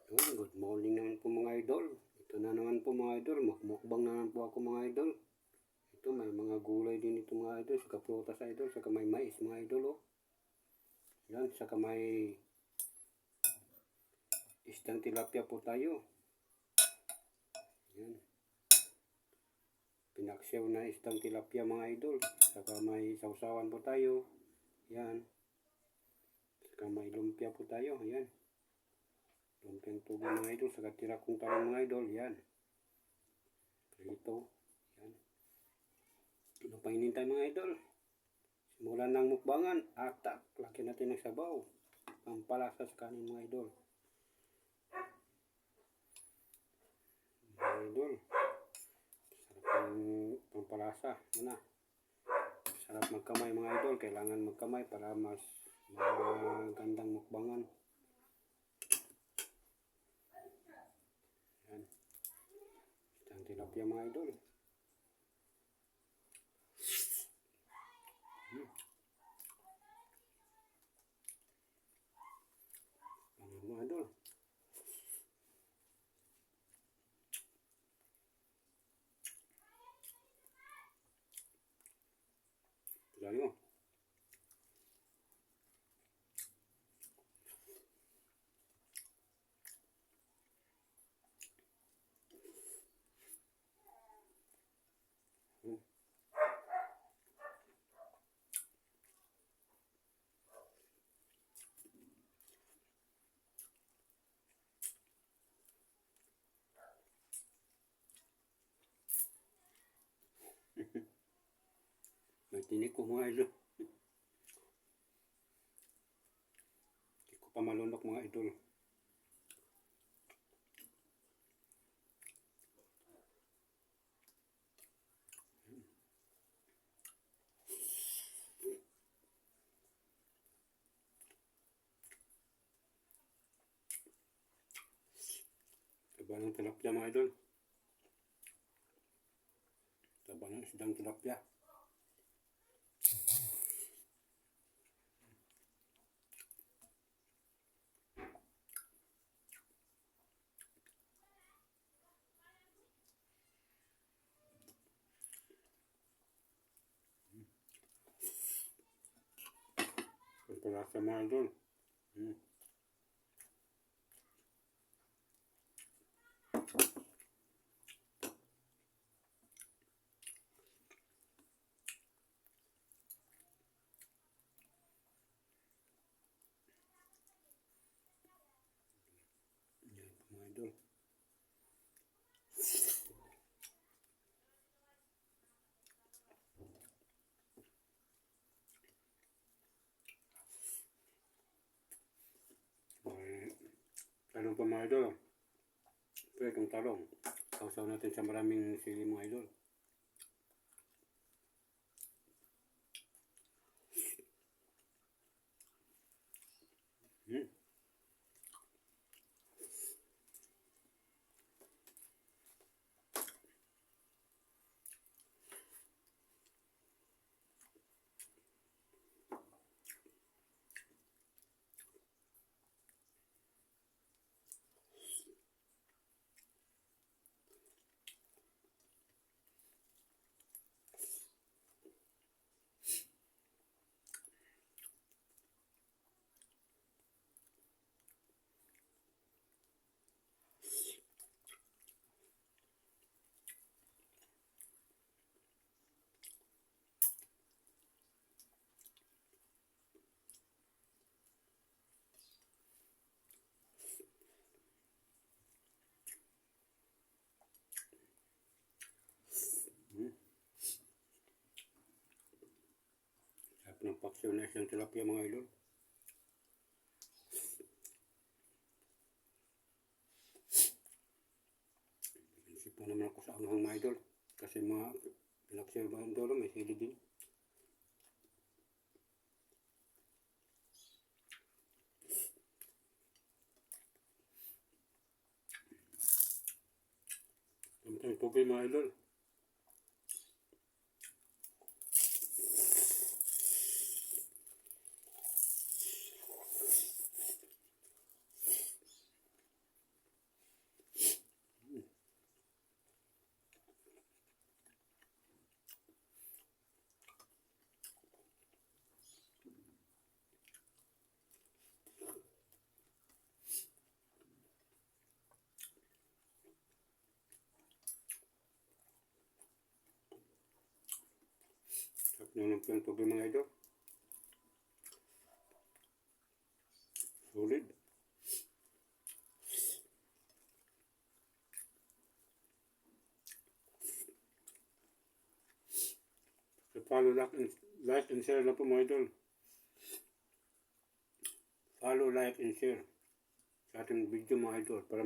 Good morning naman po mga idol. Ito na naman po mga idol. Mukbang naman po ako mga idol. Ito may mga gulay din ito mga idol. Saka prutas idol. Saka may mais mga idol. Oh. Yan. Saka may isdang tilapia po tayo. Yan. Pinaksiyaw na isdang tilapia mga idol. Saka may sausawan po tayo. Yan. Saka may lumpia po tayo. Yan. Lumpiang tubo mga idol. Saka tira kong talong mga idol. Yan. Prito. Yan. Ano pa hinintay mga idol? Simulan ng mukbangan. Atak. Laki natin ng sabaw. Pampalasa sa kanin mga idol. Mga idol. Sarap ng pampalasa. Ano? Sarap magkamay mga idol. Kailangan magkamay para mas magandang mukbangan. Yan. Isang tilapia mga idol. Mga idol. Tayo. May tinik ko mga idol. Hindi ko pa malunok mga idol. Taba ng tilapia mga idol. Taba ng isdang tilapia. Pampalasa mga idol. Yan mga idol. Talong pa mga idol. Pwede kang talong. Kausaw natin sa maraming sili mga idol. Sarap ng paksiw na isang tilapia mga idol. Isip pa naman ako sa anghang mga idol. Kasi mga pinaksiw mga idol may sili din. Ang tubig mga idol. Yung lumpiang tubi mga idol. Solid. So follow, like and share na po mga idol. Follow, like and share sa ating video mga idol para